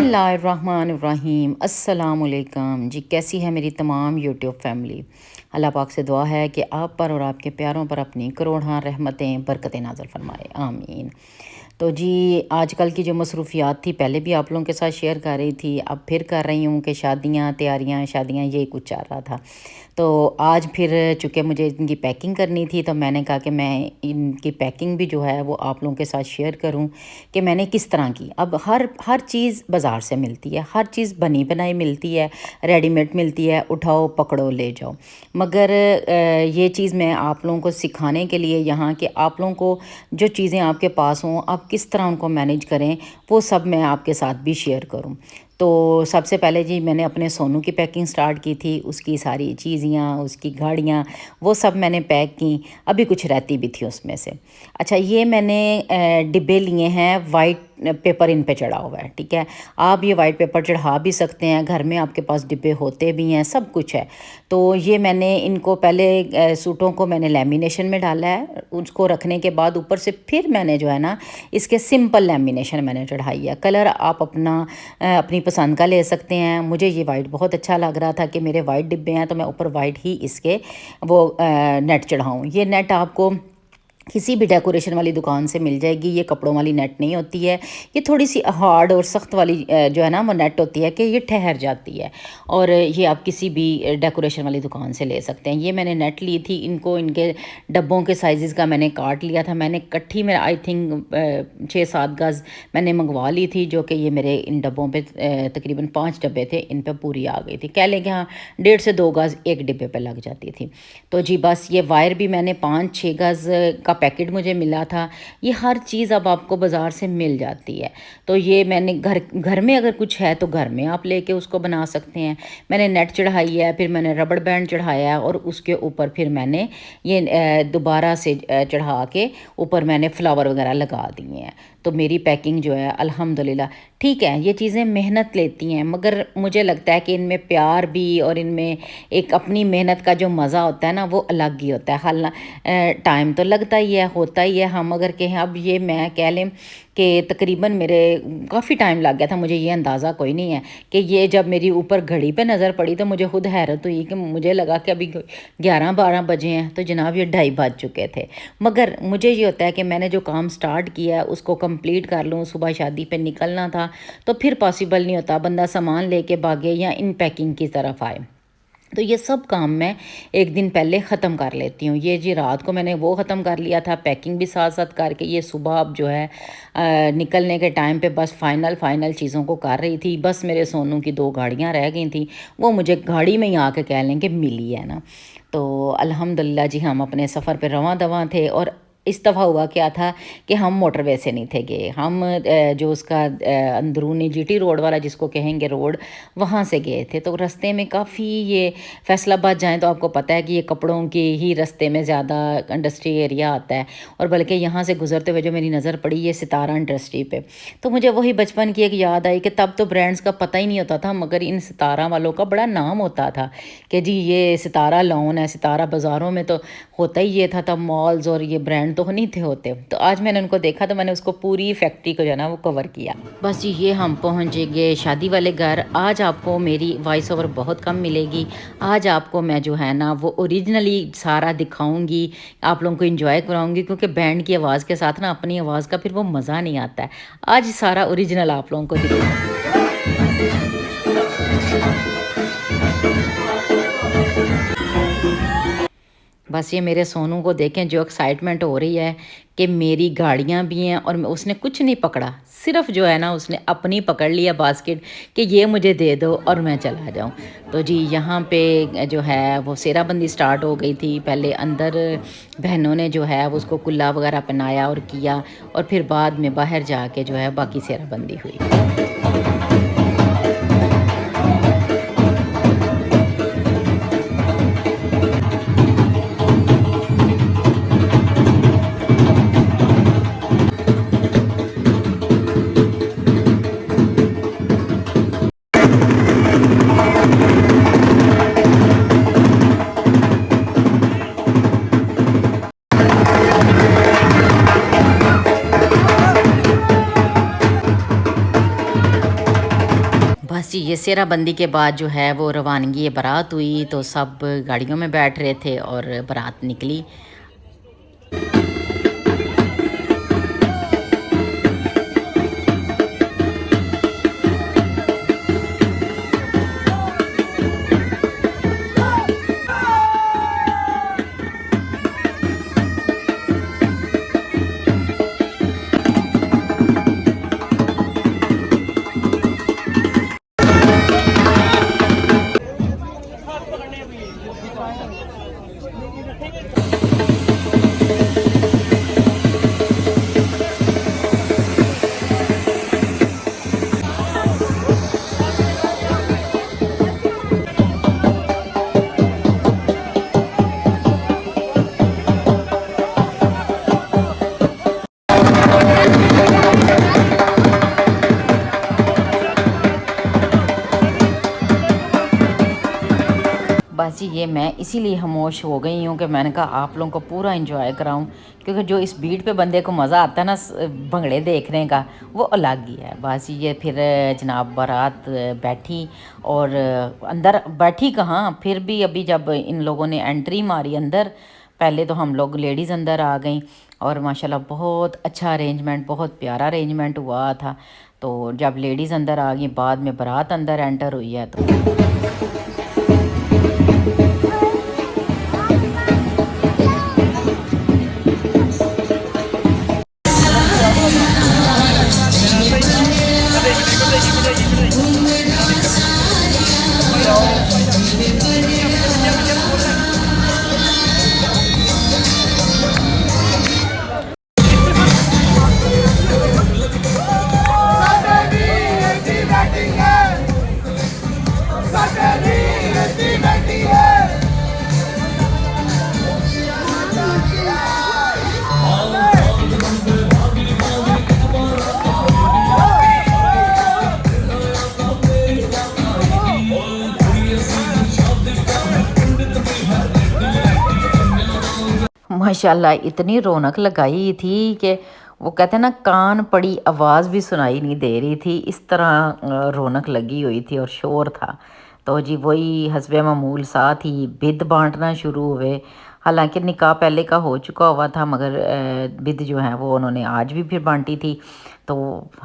बिस्मिल्लाहिर्रहमानिर्रहीम अस्सलामुअलैकुम जी। कैसी है मेरी तमाम यूट्यूब फैमिली। अल्लाह पाक से दुआ है कि आप पर और आपके प्यारों पर अपनी करोड़ों रहमतें बरकतें नाज़िल फरमाए, आमीन। तो जी, आजकल की जो मसरूफ़ियात थी पहले भी आप लोगों के साथ शेयर कर रही थी, अब फिर कर रही हूँ कि शादियाँ तैयारियाँ शादियाँ यही कुछ चल रहा था। तो आज फिर चूँकि मुझे इनकी पैकिंग करनी थी तो मैंने कहा कि मैं इनकी पैकिंग भी जो है वो आप लोगों के साथ शेयर करूं कि मैंने किस तरह की। अब हर चीज़ बाज़ार से मिलती है, हर चीज़ बनी बनाई मिलती है, रेडीमेड मिलती है, उठाओ पकड़ो ले जाओ। मगर ये चीज़ मैं आप लोगों को सिखाने के लिए यहाँ कि आप लोगों को जो चीज़ें आपके पास हों आप किस तरह उनको मैनेज करें, वो सब मैं आपके साथ भी शेयर करूँ। तो सबसे पहले जी मैंने अपने सोनू की पैकिंग स्टार्ट की थी, उसकी सारी चीज़ियाँ, उसकी गाड़ियाँ, वो सब मैंने पैक की। अभी कुछ रहती भी थी उसमें से। अच्छा, ये मैंने डिब्बे लिए हैं, वाइट पेपर इन पे चढ़ा हुआ है, ठीक है। आप ये वाइट पेपर चढ़ा भी सकते हैं, घर में आपके पास डिब्बे होते भी हैं, सब कुछ है। तो ये मैंने इनको पहले सूटों को मैंने लेमिनेशन में डाला है, उसको रखने के बाद ऊपर से फिर मैंने जो है ना इसके सिंपल लेमिनेशन मैंने चढ़ाई है। कलर आप अपनी पसंद का ले सकते हैं। मुझे ये वाइट बहुत अच्छा लग रहा था कि मेरे वाइट डिब्बे हैं तो मैं ऊपर वाइट ही इसके वो नेट चढ़ाऊँ। ये नेट आपको किसी भी डेकोरेशन वाली दुकान से मिल जाएगी, ये कपड़ों वाली नेट नहीं होती है। ये थोड़ी सी हार्ड और सख्त वाली जो है ना वो नेट होती है कि ये ठहर जाती है। और ये आप किसी भी डेकोरेशन वाली दुकान से ले सकते हैं। ये मैंने नेट ली थी, इनको इनके डब्बों के साइज़ का मैंने काट लिया था। मैंने इकट्ठी में आई थिंक 6-7 गज़ मैंने मंगवा ली थी, जो कि ये मेरे इन डब्बों पे तकरीबन 5 डब्बे थे, इन पे पूरी आ गई थी। कह लें कि हाँ 1.5 से 2 गज़ एक डिब्बे पे लग जाती थी। तो जी बस ये वायर भी मैंने 5-6 गज़ का पैकेट मुझे मिला था। ये हर चीज़ अब आपको बाज़ार से मिल जाती है। तो ये मैंने घर घर में अगर कुछ है तो घर में आप लेके उसको बना सकते हैं। मैंने नेट चढ़ाई है, फिर मैंने रबड़ बैंड चढ़ाया है और उसके ऊपर फिर मैंने ये दोबारा से चढ़ा के ऊपर मैंने फ्लावर वगैरह लगा दिए हैं। तो मेरी पैकिंग जो है अल्हम्दुलिल्लाह ठीक है। ये चीज़ें मेहनत लेती हैं, मगर मुझे लगता है कि इनमें प्यार भी और इनमें एक अपनी मेहनत का जो मज़ा होता है ना वो अलग ही होता है। हल टाइम तो लगता ही है, होता ही है। हम अगर कहें अब ये मैं कह लें कि तकरीबन मेरे काफ़ी टाइम लग गया था, मुझे ये अंदाज़ा कोई नहीं है कि ये जब मेरी ऊपर घड़ी पे नज़र पड़ी तो मुझे खुद हैरत हुई कि मुझे लगा कि अभी 11-12 बजे हैं, तो जनाब ये 2:30 बज चुके थे। मगर मुझे ये होता है कि मैंने जो काम स्टार्ट किया है उसको कंप्लीट कर लूँ। सुबह शादी पे निकलना था तो फिर पॉसिबल नहीं होता बंदा सामान लेके भागे या इन पैकिंग की तरफ आए। तो ये सब काम मैं एक दिन पहले ख़त्म कर लेती हूँ। ये जी रात को मैंने वो ख़त्म कर लिया था, पैकिंग भी साथ साथ करके ये सुबह अब जो है निकलने के टाइम पे बस फाइनल चीज़ों को कर रही थी। बस मेरे सोनू की 2 गाड़ियाँ रह गई थी, वो मुझे गाड़ी में ही आके कह लें कि मिली है ना। तो अल्हम्दुलिल्लाह जी हम अपने सफ़र पे रवां दवां थे। और इस दफ़ा हुआ क्या था कि हम मोटरवे से नहीं थे गए, हम जो उसका अंदरूनी जीटी रोड वाला जिसको कहेंगे रोड, वहाँ से गए थे। तो रास्ते में काफ़ी ये फैसलाबाद जाएँ तो आपको पता है कि ये कपड़ों के ही रास्ते में ज़्यादा इंडस्ट्री एरिया आता है। और बल्कि यहाँ से गुजरते हुए जो मेरी नज़र पड़ी ये सितारा इंडस्ट्री पे, तो मुझे वही बचपन की एक याद आई कि तब तो ब्रांड्स का पता ही नहीं होता था, मगर इन सितारा वालों का बड़ा नाम होता था कि जी ये सितारा लॉन है। सितारा बाज़ारों में तो होता ही ये था, तब मॉल्स और ये ब्रांड तो नहीं थे होते। तो आज मैंने उनको देखा तो मैंने उसको पूरी फैक्ट्री को जो है ना वो कवर किया। बस जी ये हम पहुँच गए शादी वाले घर। आज आपको मेरी वॉइस ओवर बहुत कम मिलेगी। आज आपको मैं जो है ना वो ओरिजिनली सारा दिखाऊंगी, आप लोगों को एंजॉय कराऊंगी, क्योंकि बैंड की आवाज़ के साथ ना अपनी आवाज़ का फिर वो मज़ा नहीं आता है। आज सारा ओरिजिनल आप लोगों को दिखाऊंगी। बस ये मेरे सोनू को देखें जो एक्साइटमेंट हो रही है कि मेरी गाड़ियाँ भी हैं। और उसने कुछ नहीं पकड़ा, सिर्फ जो है ना उसने अपनी पकड़ लिया बास्केट कि ये मुझे दे दो और मैं चला जाऊँ। तो जी यहाँ पे जो है वो सेराबंदी स्टार्ट हो गई थी। पहले अंदर बहनों ने जो है वो उसको कुल्ला वगैरह पहनाया और किया, और फिर बाद में बाहर जाके जो है बाकी सेराबंदी हुई। ये सेहरा बंदी के बाद जो है वो रवानगी बारात हुई, तो सब गाड़ियों में बैठ रहे थे और बारात निकली। बस जी ये मैं इसीलिए खामोश हो गई हूँ कि मैंने कहा आप लोगों को पूरा इंजॉय कराऊँ, क्योंकि जो इस बीट पे बंदे को मज़ा आता है ना भंगड़े देखने का, वो अलग ही है। बस ये फिर जनाब बारात बैठी और अंदर बैठी कहाँ, फिर भी अभी जब इन लोगों ने एंट्री मारी अंदर, पहले तो हम लोग लेडीज़ अंदर आ गई और माशाल्लाह बहुत अच्छा अरेंजमेंट, बहुत प्यारा अरेंजमेंट हुआ था। तो जब लेडीज़ अंदर आ गई, बाद में बारात अंदर एंटर हुई है। तो माशाल्लाह इतनी रौनक लगाई थी कि वो कहते हैं ना, कान पड़ी आवाज़ भी सुनाई नहीं दे रही थी, इस तरह रौनक लगी हुई थी और शोर था। तो जी वही हस्बे मामूल साथ ही बिद बांटना शुरू हुए। हालांकि निकाह पहले का हो चुका हुआ था, मगर बिद जो है वो उन्होंने आज भी फिर बांटी थी। तो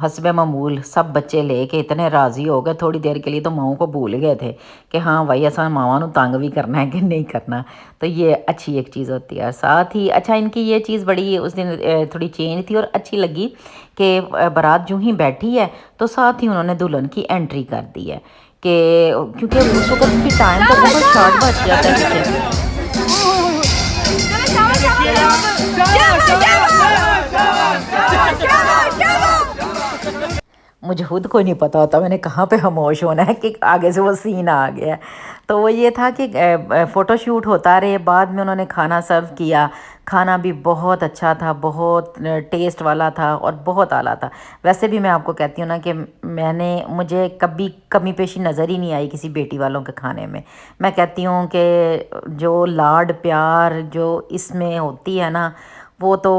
हस्बे मामूल सब बच्चे लेके इतने राज़ी हो गए, थोड़ी देर के लिए तो माओ को भूल गए थे कि हाँ भाई असा मावां नू तंग भी करना है कि नहीं करना। तो ये अच्छी एक चीज़ होती है। साथ ही अच्छा इनकी ये चीज़ बड़ी उस दिन थोड़ी चेंज थी और अच्छी लगी कि बारात जो ही बैठी है तो साथ ही उन्होंने दुल्हन की एंट्री कर दी है, कि क्योंकि उस वक्त भी टाइम तो बहुत शॉर्ट बच जाता है पीछे। मुझे खुद को नहीं पता होता मैंने कहाँ पे खामोश होना है कि आगे से वो सीन आ गया। तो वो ये था कि फ़ोटोशूट होता रहे, बाद में उन्होंने खाना सर्व किया। खाना भी बहुत अच्छा था, बहुत टेस्ट वाला था और बहुत आला था। वैसे भी मैं आपको कहती हूँ ना कि मुझे कभी कमी पेशी नज़र ही नहीं आई किसी बेटी वालों के खाने में। मैं कहती हूँ कि जो लाड प्यार जो इसमें होती है ना, वो तो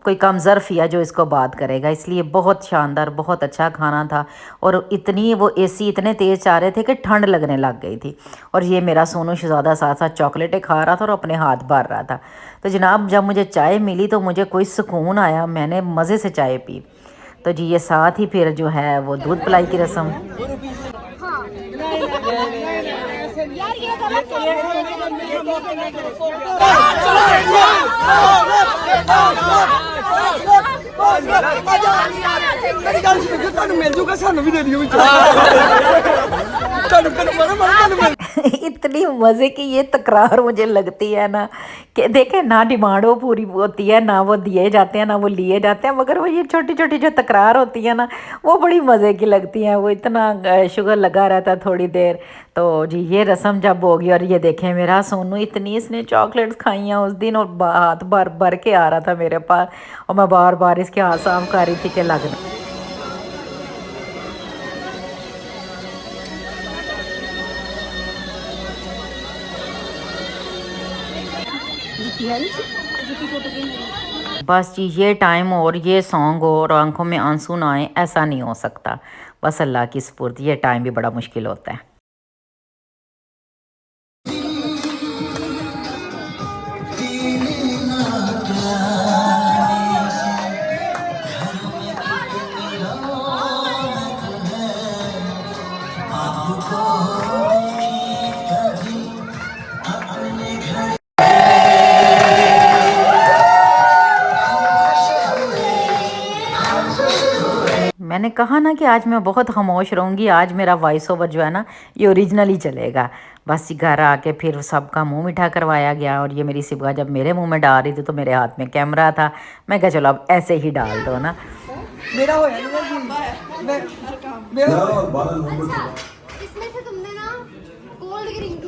कोई कम ज़र्फ़ ही है जो इसको बात करेगा। इसलिए बहुत शानदार, बहुत अच्छा खाना था। और इतनी वो एसी इतने तेज़ चाह रहे थे कि ठंड लगने लग गई थी। और ये मेरा सोनू शहज़ादा साथ साथ चॉकलेटें खा रहा था और अपने हाथ भर रहा था। तो जनाब जब मुझे चाय मिली तो मुझे कोई सुकून आया, मैंने मज़े से चाय पी। तो जी ये साथ ही फिर जो है वो दूध पिलाई की रस्म। इतनी मज़े की ये तकरार मुझे लगती है ना कि देखें ना डिमांड वो पूरी होती है, ना वो दिए जाते हैं, ना वो लिए जाते हैं, मगर वो ये छोटी छोटी जो तकरार होती है ना, वो बड़ी मज़े की लगती है। वो इतना शुगर लगा रहता है थोड़ी देर। तो जी ये रस्म जब होगी, और ये देखें मेरा सोनू इतनी इसने चॉकलेट्स खाई हैं उस दिन और हाथ भर भर के आ रहा था मेरे पास, और मैं बार बार इसके हाथ साफ कर रही थी कि लगना। बस जी ये टाइम और ये सॉन्ग और आंखों में आंसू ना आए, ऐसा नहीं हो सकता। बस अल्लाह की सुपुर्द। ये टाइम भी बड़ा मुश्किल होता है। मैंने कहा ना कि आज मैं बहुत खामोश रहूँगी, आज मेरा वॉइस ओवर जो है ना ये ओरिजिनल ही चलेगा। बस घर आके फिर सबका मुंह मीठा करवाया गया, और ये मेरी सिबा जब मेरे मुंह में डाल रही थी तो मेरे हाथ में कैमरा था। मैं कहा चलो अब ऐसे ही डाल दो ना। मेरा हो मैं इसमें से तुमने ना कोल्ड ड्रिंक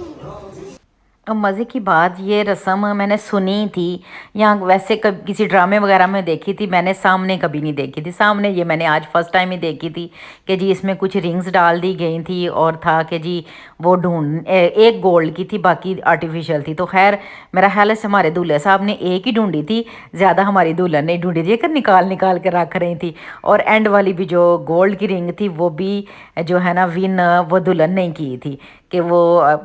अब मज़े की बात, ये रस्म मैंने सुनी थी या वैसे कब किसी ड्रामे वगैरह में देखी थी, मैंने सामने कभी नहीं देखी थी। सामने ये मैंने आज फर्स्ट टाइम ही देखी थी कि जी इसमें कुछ रिंग्स डाल दी गई थी, और था कि जी वो एक गोल्ड की थी, बाकी आर्टिफिशियल थी। तो खैर मेरा ख्याल है हमारे दूल्हे साहब ने एक ही ढूंढी थी, ज़्यादा हमारी दुल्हन नहीं ढूंढी थी, कर निकाल निकाल के रख रही थी। और एंड वाली भी जो गोल्ड की रिंग थी वो भी जो है ना विन वो दुल्हन नहीं की थी कि वो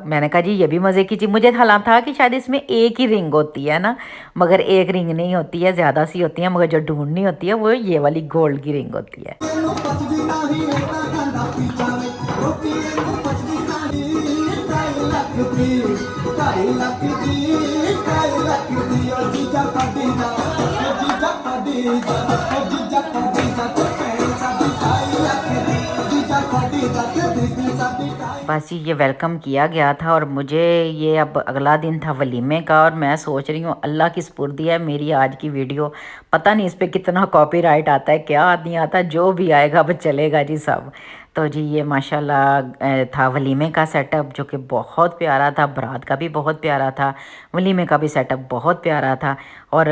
मैंने कहा जी ये भी मज़े की चीज़। मुझे हाला था कि शायद इसमें एक ही रिंग होती है ना, मगर एक रिंग नहीं होती है, ज़्यादा सी होती है, मगर जो ढूंढनी होती है वो ये वाली गोल्ड की रिंग होती है। बस ये वेलकम किया गया था, और मुझे ये अब अगला दिन था वलीमे का, और मैं सोच रही हूँ अल्लाह की सुपुर्दी है मेरी आज की वीडियो। पता नहीं इस पर कितना कॉपीराइट आता है, क्या नहीं आता, जो भी आएगा बस चलेगा जी सब। तो जी ये माशाल्लाह था वलीमे का सेटअप, जो कि बहुत प्यारा था। बारात का भी बहुत प्यारा था, वलीमे का भी सेटअप बहुत प्यारा था। और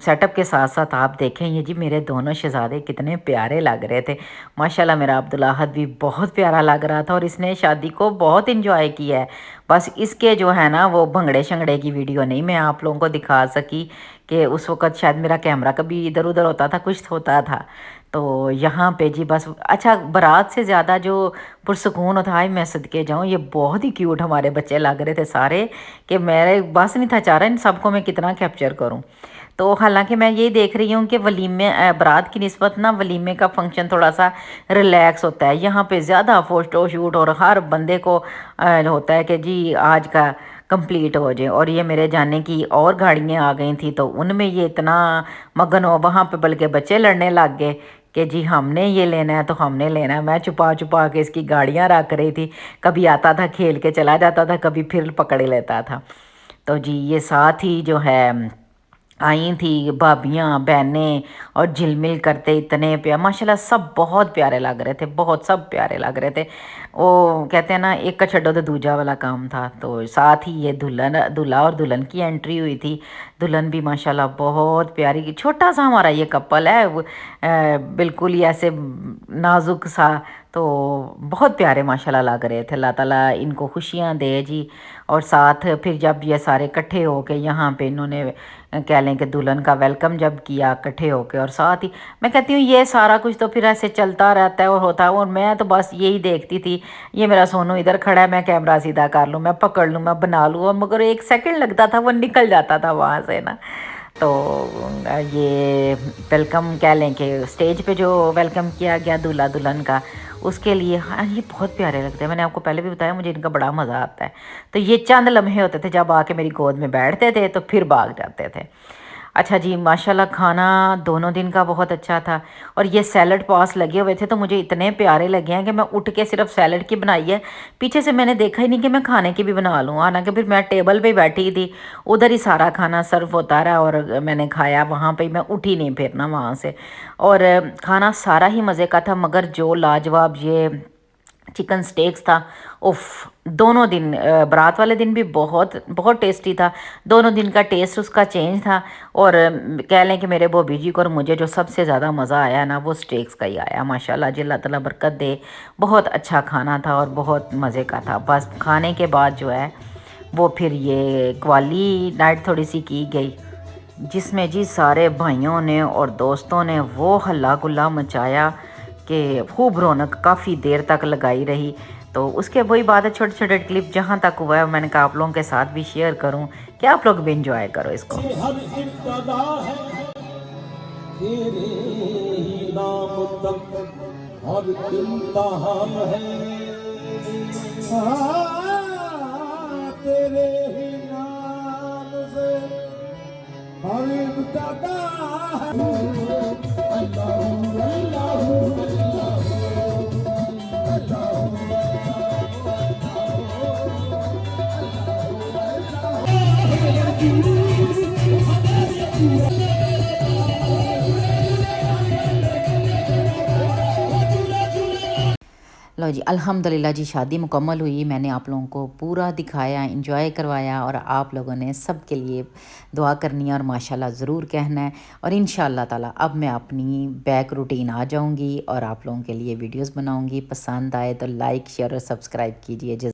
सेटअप के साथ साथ आप देखें ये जी मेरे दोनों शहज़ादे कितने प्यारे लग रहे थे माशाल्लाह। मेरा अब्दुल्लाहद भी बहुत प्यारा लग रहा था, और इसने शादी को बहुत इंजॉय किया है। बस इसके जो है ना वो भंगड़े शंगड़े की वीडियो नहीं मैं आप लोगों को दिखा सकी, कि उस वक़्त शायद मेरा कैमरा कभी इधर उधर होता था, कुछ होता था। तो यहाँ पे जी बस अच्छा, बारात से ज़्यादा जो पुरसकून होता है, मैं सदके जाऊँ, ये बहुत ही क्यूट हमारे बच्चे लग रहे थे सारे, कि मेरे बस नहीं था चाह रहा इन सबको मैं कितना कैप्चर करूँ। तो हालांकि मैं ये देख रही हूँ कि वलीमे बारात की निस्बत ना वलीमे का फंक्शन थोड़ा सा रिलैक्स होता है। यहाँ पे ज़्यादा फ़ोटो शूट और हर बंदे को होता है कि जी आज का कंप्लीट हो जाए। और ये मेरे जाने की और गाड़ियाँ आ गई थी, तो उनमें ये इतना मगन हो, वहाँ पे बल्कि बच्चे लड़ने लग गए कि जी हमने ये लेना है तो हमने लेना है। मैं छुपा छुपा के इसकी गाड़ियाँ रख रही थी, कभी आता था खेल के चला जाता था, कभी फिर पकड़ लेता था। तो जी ये साथ ही जो है आई थी भाभियाँ बहनें, और झिलमिल करते इतने प्यार माशाल्लाह, सब बहुत प्यारे लग रहे थे, बहुत सब प्यारे लग रहे थे। वो कहते हैं ना एक का छड्डो तो दूजा वाला काम था। तो साथ ही ये दूल्हा और दुल्हन की एंट्री हुई थी। दुल्हन भी माशाल्लाह बहुत प्यारी, छोटा सा हमारा ये कपल है वो, बिल्कुल ही ऐसे नाजुक सा, तो बहुत प्यारे माशाल्लाह लग रहे थे। अल्लाह ताला इनको खुशियाँ दे जी। और साथ फिर जब ये सारे इकट्ठे होके यहाँ पे इन्होंने कह लें कि दुल्हन का वेलकम जब किया इकट्ठे होके, और साथ ही मैं कहती हूँ ये सारा कुछ तो फिर ऐसे चलता रहता है और होता है। और मैं तो बस यही देखती थी, ये मेरा सोनू इधर खड़ा है, मैं कैमरा सीधा कर लूँ, मैं पकड़ लूँ, मैं बना लूँ, और मगर एक सेकंड लगता था वो निकल जाता था वहाँ से ना। तो ये वेलकम कह लें कि स्टेज पे जो वेलकम किया गया दूल्हा दुल्हन का, उसके लिए हाँ ये बहुत प्यारे लगते हैं। मैंने आपको पहले भी बताया मुझे इनका बड़ा मज़ा आता है। तो ये चंद लम्हे होते थे जब आके मेरी गोद में बैठते थे तो फिर भाग जाते थे। अच्छा जी माशाल्लाह खाना दोनों दिन का बहुत अच्छा था। और ये सैलड पास लगे हुए थे तो मुझे इतने प्यारे लगे हैं कि मैं उठ के सिर्फ सैलड की बनाई है, पीछे से मैंने देखा ही नहीं कि मैं खाने की भी बना लूँ। हालांकि फिर मैं टेबल पे बैठी थी, उधर ही सारा खाना सर्व होता रहा और मैंने खाया, वहाँ पे मैं उठी नहीं फिर ना वहाँ से। और खाना सारा ही मज़े का था, मगर जो लाजवाब ये चिकन स्टेक्स था, उफ दोनों दिन बारात वाले दिन भी बहुत बहुत टेस्टी था। दोनों दिन का टेस्ट उसका चेंज था। और कह लें कि मेरे बॉबी जी को और मुझे जो सबसे ज़्यादा मज़ा आया ना वो स्टेक्स का ही आया माशाल्लाह जी, अल्लाह ताला बरकत दे। बहुत अच्छा खाना था और बहुत मज़े का था। बस खाने के बाद जो है वो फिर ये कवाली नाइट थोड़ी सी की गई, जिसमें जी सारे भाइयों ने और दोस्तों ने वो हल्ला गुल्ला मचाया कि खूब रौनक काफ़ी देर तक लगाई रही। तो उसके वही बात है, छोटे छोटे क्लिप जहाँ तक हुआ है मैंने कहा आप लोगों के साथ भी शेयर करूँ कि आप लोग भी इंजॉय करो इसको। तेरे ही नाम तक हर इम्तिहान है, तेरे ही नाम से हर इम्तिहान है। लो जी, अल्हम्दुलिल्लाह जी, शादी मुकम्मल हुई। मैंने आप लोगों को पूरा दिखाया, इंजॉय करवाया, और आप लोगों ने सब के लिए दुआ करनी है और माशाल्लाह ज़रूर कहना है। और इंशाअल्लाह ताला अब मैं अपनी बैक रूटीन आ जाऊंगी और आप लोगों के लिए वीडियोस बनाऊंगी। पसंद आए तो लाइक शेयर और सब्सक्राइब कीजिए।